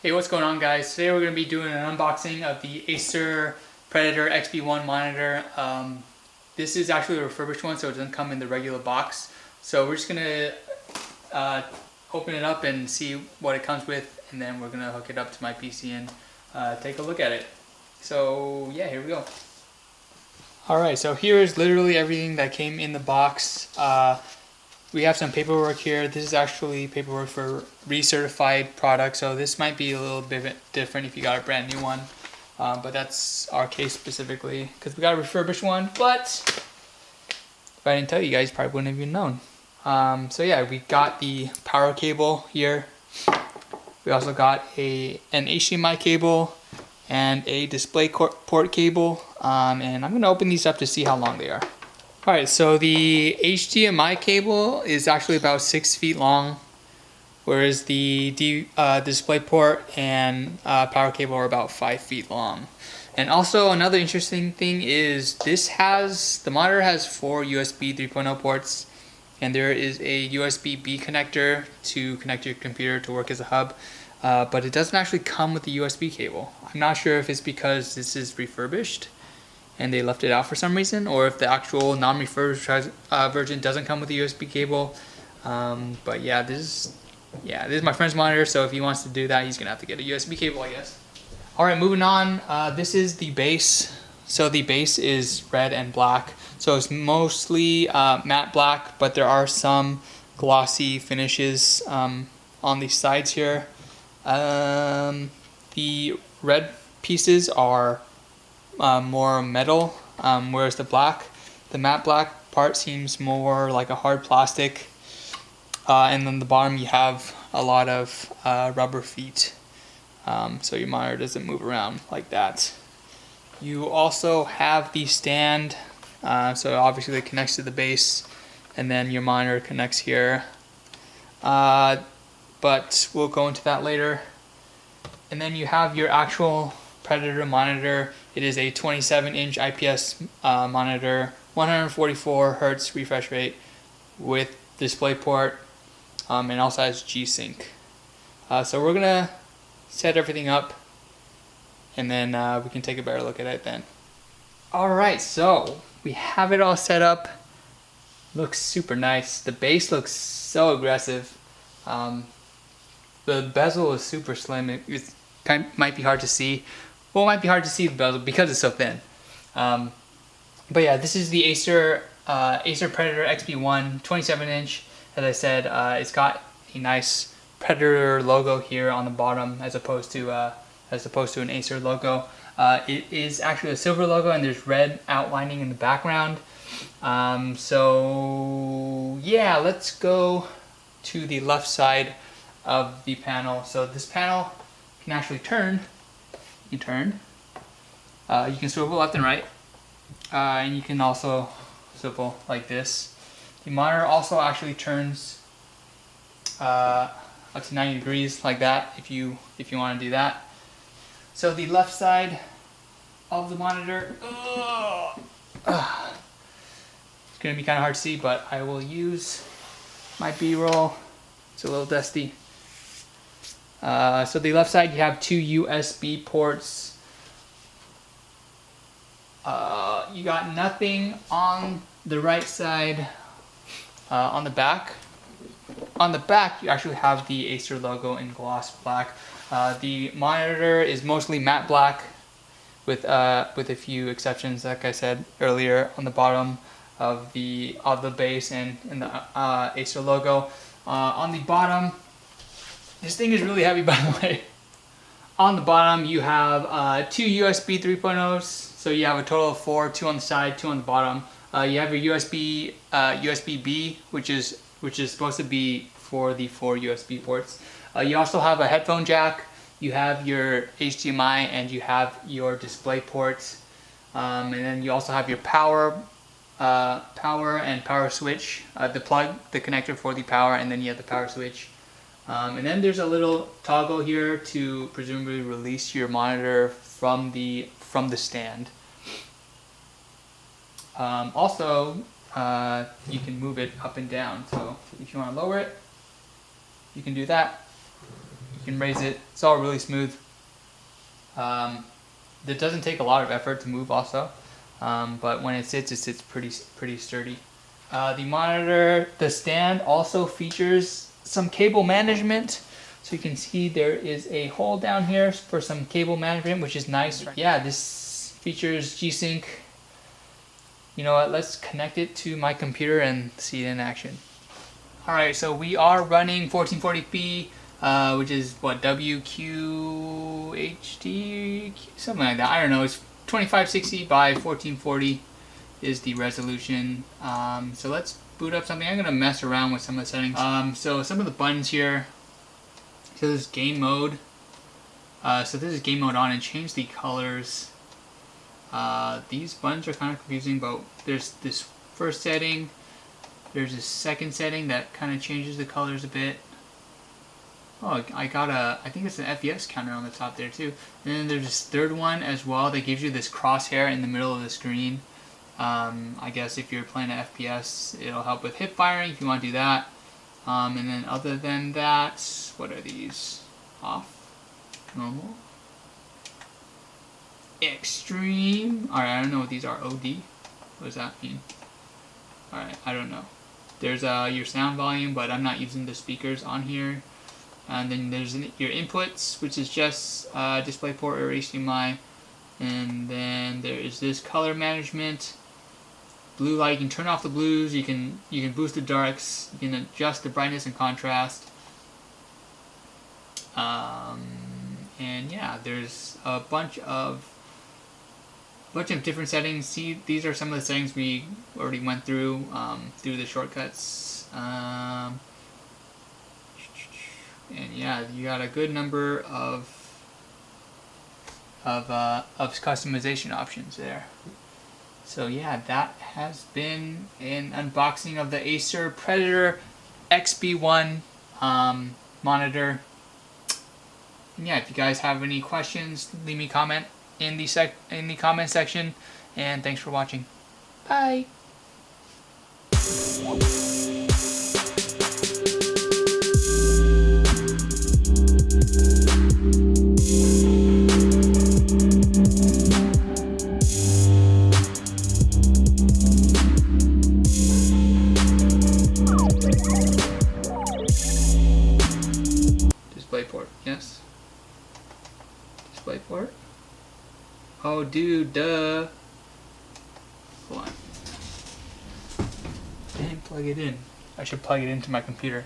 Hey, what's going on, guys? Today we're going to be doing an unboxing of the Acer Predator XB1 monitor. This is actually a refurbished one, so it doesn't come in the regular box. So we're just going to open it up and see what it comes with, and then we're going to hook it up to my PC and take a look at it. So yeah, here we go. Alright, so here is literally everything that came in the box. We have some paperwork here. This is actually paperwork for recertified products, so this might be a little bit different if you got a brand new one. But that's our case specifically, because we got a refurbished one, but if I didn't tell you guys, you probably wouldn't have even known. So yeah, we got the power cable here. We also got an HDMI cable and a display port cable, and I'm going to open these up to see how long they are. Alright, so the HDMI cable is actually about 6 feet long, whereas the DisplayPort and power cable are about 5 feet long. And also another interesting thing is the monitor has 4 USB 3.0 ports, and there is a USB-B connector to connect your computer to work as a hub, but it doesn't actually come with the USB cable. I'm not sure if it's because this is refurbished and they left it out for some reason, or if the actual non-refurbished version doesn't come with a USB cable. But yeah, this is my friend's monitor, so if he wants to do that, he's gonna have to get a USB cable, I guess. All right, moving on. This is the base. So the base is red and black. So it's mostly matte black, but there are some glossy finishes on the sides here. The red pieces are more metal, whereas the matte black part seems more like a hard plastic, and then the bottom you have a lot of rubber feet, so your monitor doesn't move around like that. You also have the stand, so obviously it connects to the base, and then your monitor connects here, but we'll go into that later. And then you have your actual Predator monitor. It is a 27-inch IPS monitor, 144 Hz refresh rate with DisplayPort, and also has G-SYNC. So we're gonna set everything up, and then we can take a better look at it then. Alright, so we have it all set up. Looks super nice. The base looks so aggressive. The bezel is super slim. It might be hard to see. Well, it might be hard to see the bezel because it's so thin. But yeah, this is the Acer Predator XB1 27-inch. As I said, it's got a nice Predator logo here on the bottom, as opposed to an Acer logo. It is actually a silver logo, and there's red outlining in the background. So yeah, let's go to the left side of the panel. So this panel can actually turn. You can swivel left and right, and you can also swivel like this. The monitor also actually turns up to 90 degrees like that if you want to do that. So the left side of the monitor, it's going to be kind of hard to see, but I will use my B-roll. It's a little dusty. So the left side, you have 2 USB ports. You got nothing on the right side. On the back, you actually have the Acer logo in gloss black. The monitor is mostly matte black, with a few exceptions, like I said earlier, on the bottom of the base and the Acer logo. On the bottom, this thing is really heavy, by the way. On the bottom, you have 2 USB 3.0s, so you have a total of 4, 2 on the side, 2 on the bottom. You have your USB-B, which is supposed to be for the 4 USB ports. You also have a headphone jack. You have your HDMI, and you have your display ports. And then you also have your power and power switch, the plug, the connector for the power, and then you have the power switch. And then there's a little toggle here to presumably release your monitor from the stand. Also, you can move it up and down. So if you want to lower it, you can do that. You can raise it. It's all really smooth. It doesn't take a lot of effort to move also, but when it sits pretty sturdy. The monitor, the stand also features some cable management. So you can see there is a hole down here for some cable management, which is nice. Yeah, this features G-SYNC. You know what, let's connect it to my computer and see it in action. Alright, so we are running 1440p, which is what, WQHD? Something like that, I don't know. It's 2560 by 1440 is the resolution. So let's boot up something. I'm going to mess around with some of the settings. So some of the buttons here. So this is game mode. So this is game mode on, and change the colors. These buttons are kind of confusing, but there's this first setting. There's this second setting that kind of changes the colors a bit. Oh, I think it's an FPS counter on the top there too. And then there's this third one as well that gives you this crosshair in the middle of the screen. I guess if you're playing an FPS, it'll help with hip firing if you want to do that. And then other than that, what are these? Off, normal, extreme. Alright, I don't know what these are. OD? What does that mean? Alright, I don't know. There's your sound volume, but I'm not using the speakers on here. And then there's your inputs, which is just DisplayPort or HDMI. And then there is this color management. Blue light, you can turn off the blues, you can boost the darks, you can adjust the brightness and contrast. And yeah, there's a bunch of different settings. See, these are some of the settings we already went through the shortcuts. And yeah, you got a good number of customization options there. So yeah, that has been an unboxing of the Acer Predator XB1 monitor. And yeah, if you guys have any questions, leave me a comment in the comment section. And thanks for watching. Bye. DisplayPort, yes. DisplayPort. Oh, dude, duh. Hold on. Didn't plug it in. I should plug it into my computer.